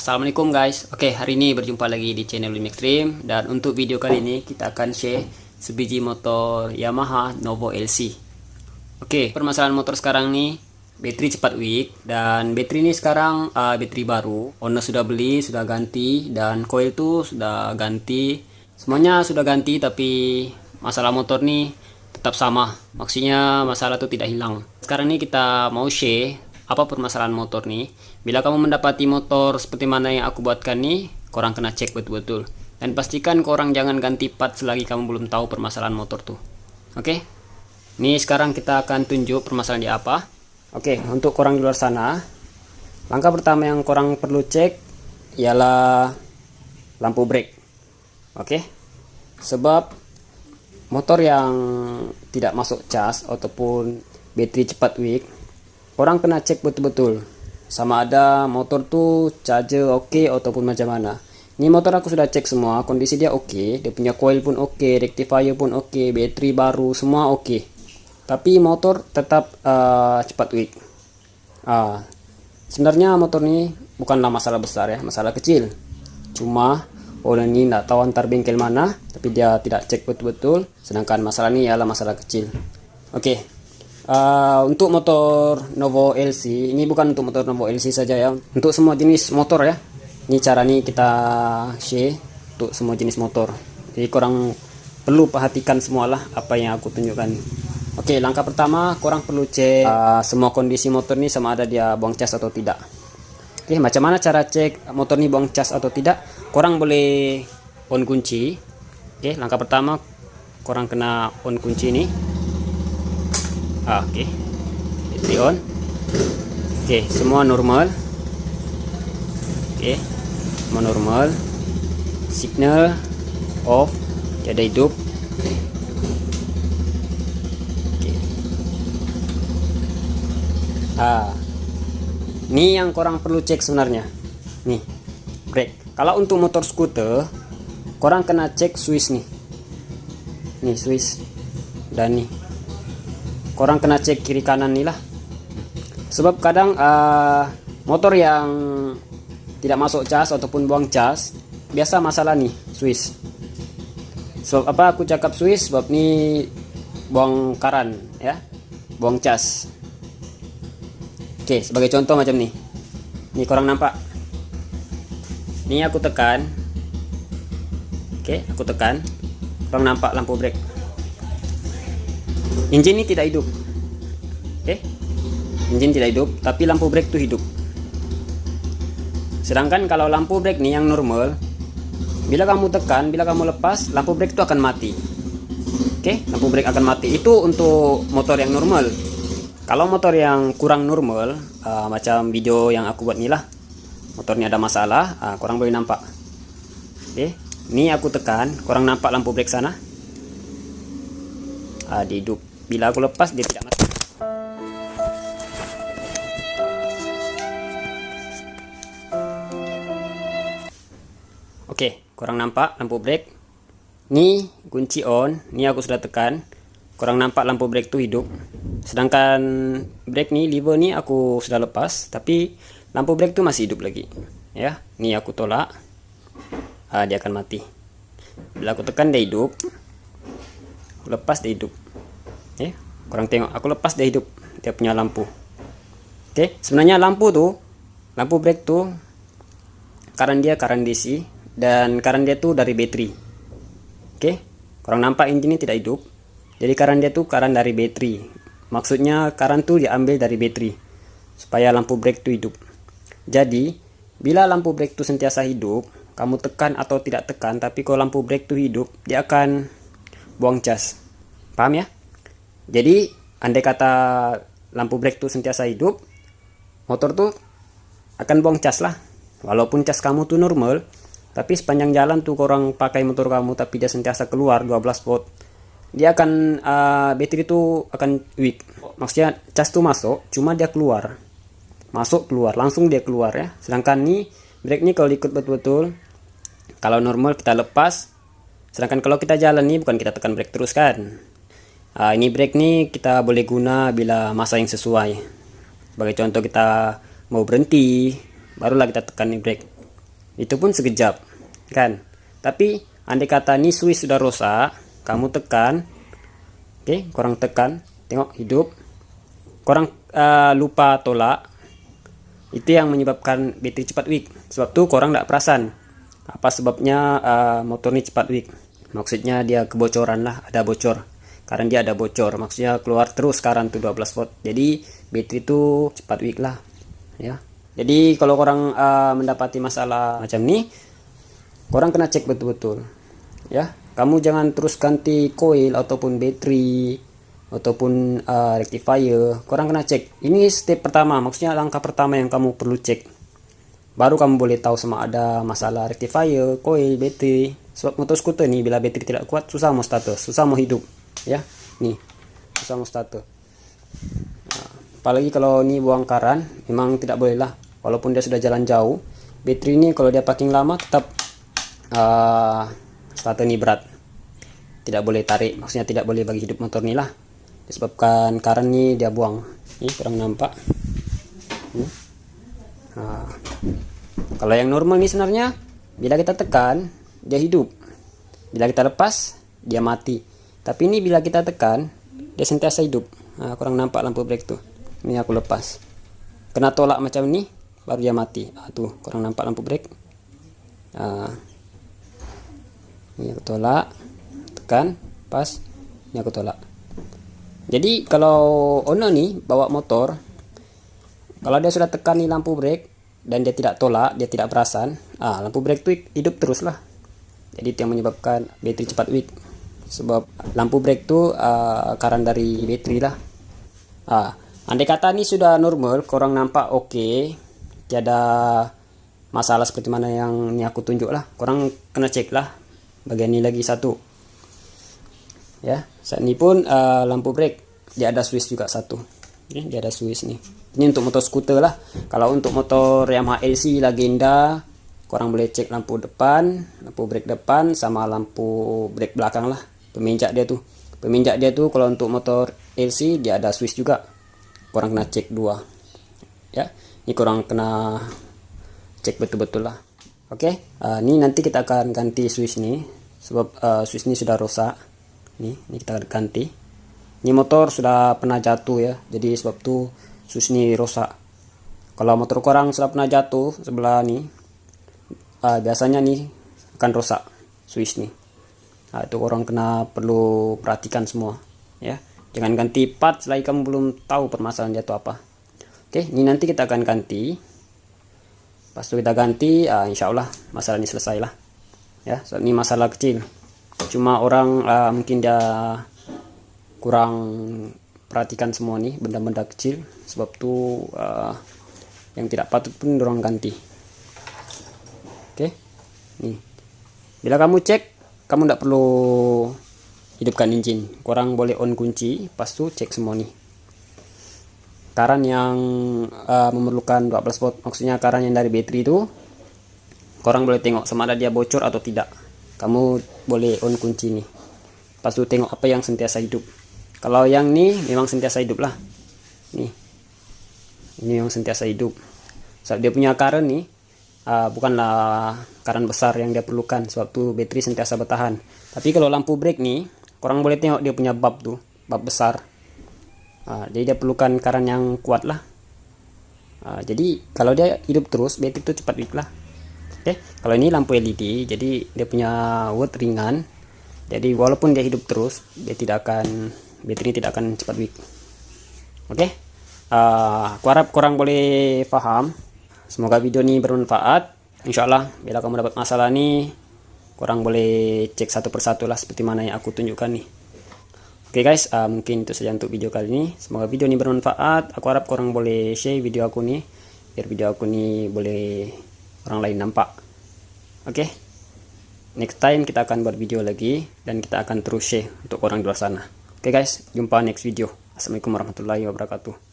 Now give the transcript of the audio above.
Assalamualaikum guys. Oke, hari ini berjumpa lagi di channel Blim Extreme. Dan untuk video kali ini kita akan share sebiji motor Yamaha Novo LC. Oke, permasalahan motor sekarang nih, baterai cepat weak. Dan baterai ini sekarang baterai baru. Owner sudah beli, sudah ganti. Dan coil tuh sudah ganti. Semuanya sudah ganti, tapi masalah motor nih tetap sama. Maksudnya masalah tuh tidak hilang. Sekarang ini kita mau share apa permasalahan motor nih. Bila kamu mendapati motor seperti mana yang aku buatkan nih, korang kena cek betul-betul. Dan pastikan korang jangan ganti part selagi kamu belum tahu permasalahan motor tuh. Oke. Nih sekarang kita akan tunjuk permasalahan di apa. Oke, untuk korang di luar sana, langkah pertama yang korang perlu cek ialah lampu brake. Oke. Sebab motor yang tidak masuk cas ataupun baterai cepat weak, orang kena cek betul-betul sama ada motor tuh charger oke ataupun macam mana. Ini motor aku sudah cek semua, kondisi dia oke, dia punya coil pun oke, rectifier pun oke, baterai baru semua oke. Tapi motor tetap cepat weak. Sebenarnya motor ini bukanlah masalah besar ya, masalah kecil. Cuma orang ini tidak tahu antar bengkel mana, tapi dia tidak cek betul-betul. Sedangkan masalah ini ialah masalah kecil. Oke. Untuk motor Novo LC, ini bukan untuk motor Novo LC saja ya, untuk semua jenis motor ya. Ini cara nih kita share untuk semua jenis motor. Jadi korang perlu perhatikan semualah apa yang aku tunjukkan. Oke, langkah pertama korang perlu cek semua kondisi motor ini sama ada dia buang cas atau tidak. Oke, macam mana cara cek motor ini buang cas atau tidak? Korang boleh on kunci. Oke, langkah pertama korang kena on kunci ini. Oke, battery on. Oke, semua normal. Oke, semua normal. Signal off, tiada hidup. Oke. Ini yang korang perlu cek sebenarnya. Nih, brake. Kalau untuk motor skuter, korang kena cek switch nih. Nih switch dan nih. Korang kena cek kiri kanan nih lah. Sebab kadang motor yang tidak masuk cas ataupun buang cas, biasa masalah nih switch. Sebab apa aku cakap switch? Sebab nih buang karan ya, buang cas. Oke, sebagai contoh macam nih. Nih korang nampak. Nih aku tekan. Oke, aku tekan. Korang nampak lampu brake. Engine ini tidak hidup. Oke. Engine tidak hidup, tapi lampu brake itu hidup. Sedangkan kalau lampu brake nih yang normal, bila kamu tekan, bila kamu lepas, lampu brake itu akan mati. Oke, lampu brake akan mati. Itu untuk motor yang normal. Kalau motor yang kurang normal, macam video yang aku buat nih lah, motornya ada masalah, korang boleh nampak. Oke, ini aku tekan, korang nampak lampu brake sana? Dia hidup. Bila aku lepas dia tidak mati. Oke, korang nampak lampu brake. Ini kunci on, ini aku sudah tekan. Korang nampak lampu brake itu hidup. Sedangkan brake nih, lever nih aku sudah lepas, tapi lampu brake itu masih hidup lagi. Ya, ini aku tolak. Dia akan mati. Bila aku tekan dia hidup. Aku lepas dia hidup. Ya, korang tengok, aku lepas dia hidup, dia punya lampu. Oke, sebenarnya lampu brake tuh karan dia karan DC dan karan dia tuh dari baterai. Oke, korang nampak engine ini tidak hidup, jadi karan dia tuh karan dari baterai. Maksudnya karan tuh diambil dari baterai supaya lampu brake tuh hidup. Jadi bila lampu brake tuh sentiasa hidup, kamu tekan atau tidak tekan, tapi kalau lampu brake tuh hidup, dia akan buang cas. Paham ya? Jadi andai kata lampu brake tuh sentiasa hidup, motor tuh akan buang cas lah. Walaupun cas kamu tuh normal, tapi sepanjang jalan tuh korang pakai motor kamu tapi dia sentiasa keluar 12 volt, dia akan baterai tuh akan weak. Maksudnya cas tuh masuk, cuma dia keluar. Masuk keluar, langsung dia keluar ya. Sedangkan nih brake nih kalau ikut betul-betul, kalau normal kita lepas. Sedangkan kalau kita jalan nih bukan kita tekan brake terus kan. Ini brake nih kita boleh guna bila masa yang sesuai. Sebagai contoh kita mau berhenti, barulah kita tekan nih brake. itu pun sekejap kan. Tapi andai kata nih switch sudah rusak, kamu tekan, oke, korang tekan, tengok hidup, korang lupa tolak, itu yang menyebabkan baterai cepat weak. Sebab tuh korang tidak perasan apa sebabnya motor ini cepat weak. Maksudnya dia kebocoran lah, ada bocor. Karena dia ada bocor, maksudnya keluar terus sekarang tuh 12 volt. Jadi baterai itu cepat weak lah, ya. Jadi kalau korang mendapati masalah macam ini, korang kena cek betul-betul, ya. Kamu jangan terus ganti coil ataupun baterai ataupun rectifier. Korang kena cek. Ini step pertama, maksudnya langkah pertama yang kamu perlu cek. Baru kamu boleh tahu sama ada masalah rectifier, coil, baterai. Sebab motor skuter nih bila baterai tidak kuat susah mau starter, susah mau hidup, ya. Nih, susah mau starter. Apalagi kalau ini buang karan, memang tidak boleh lah. Walaupun dia sudah jalan jauh, baterai ini kalau dia packing lama tetap starter ini berat. Tidak boleh tarik, maksudnya tidak boleh bagi hidup motor ini lah. Disebabkan karan ini dia buang. Ini kurang nampak. Kalau yang normal nih sebenarnya bila kita tekan dia hidup, bila kita lepas dia mati. Tapi ini bila kita tekan dia sentiasa hidup. Kurang nampak lampu brake tuh. Ini aku lepas, kena tolak macam ini baru dia mati. Tuh kurang nampak lampu brake. Ini aku tolak, tekan, pas, ini aku tolak. Jadi kalau owner nih bawa motor, kalau dia sudah tekan nih lampu brake dan dia tidak tolak, dia tidak perasan, lampu brake tuh hidup terus lah. Jadi itu yang menyebabkan baterai cepat weak. Sebab lampu brake tuh karan dari baterai lah. Andai kata ini sudah normal, korang nampak oke, tiada masalah seperti mana yang ini aku tunjuk lah. Korang kena cek lah bagian ini lagi satu. Ya, saat ini pun lampu brake dia ada switch juga satu. Dia ada switch nih. Ini untuk motor skuter lah. Kalau untuk motor Yamaha LC Legenda, korang boleh cek lampu depan, lampu brake depan, sama lampu brake belakang lah. Peminjak dia tuh. Peminjak dia tuh kalau untuk motor LC dia ada switch juga. Korang kena cek dua. Ya, ini korang kena cek betul-betul lah. Oke, ini nanti kita akan ganti switch nih. Sebab switch ini sudah rusak. Ini kita ganti. Ini motor sudah pernah jatuh ya. Jadi sebab tuh switch ini rusak. Kalau motor korang sudah pernah jatuh sebelah nih, biasanya nih akan rusak switch nih. Itu orang perlu perhatikan semua, ya. Jangan ganti part selagi kamu belum tahu permasalahan dia itu apa. Oke, ini nanti kita akan ganti. Pas itu kita ganti, insya Allah masalah ini selesai lah. Ya, so, ini masalah kecil. Cuma orang mungkin dia kurang perhatikan semua nih benda-benda kecil. Sebab itu yang tidak patut pun dorong ganti. Oke, nih. Bila kamu cek, kamu tidak perlu hidupkan engine. Korang boleh on kunci, pas itu cek semua nih. Karan yang memerlukan 12 volt, maksudnya karan yang dari baterai itu, korang boleh tengok sama ada dia bocor atau tidak. Kamu boleh on kunci nih. Pas itu tengok apa yang sentiasa hidup. Kalau yang ini memang sentiasa hidup lah. Nih, ini yang sentiasa hidup. Saat dia punya karan nih, bukanlah karan besar yang dia perlukan, sebab tuh baterai sentiasa bertahan. Tapi kalau lampu brake nih, korang boleh tengok dia punya bulb tuh, bulb besar. Jadi dia perlukan karan yang kuat lah. Jadi kalau dia hidup terus, baterai itu cepat weak lah. Oke, kalau ini lampu LED, jadi dia punya watt ringan. Jadi walaupun dia hidup terus, baterai tidak akan cepat weak. Oke, aku harap korang boleh paham. Semoga video ini bermanfaat. Insyaallah bila kamu dapat masalah nih, korang boleh cek satu persatu lah seperti mana yang aku tunjukkan nih. Oke guys, mungkin itu saja untuk video kali ini. Semoga video ini bermanfaat. Aku harap korang boleh share video aku nih, biar video aku nih boleh orang lain nampak. Oke, next time kita akan buat video lagi dan kita akan terus share untuk orang di luar sana. Oke guys, jumpa next video. Assalamualaikum warahmatullahi wabarakatuh.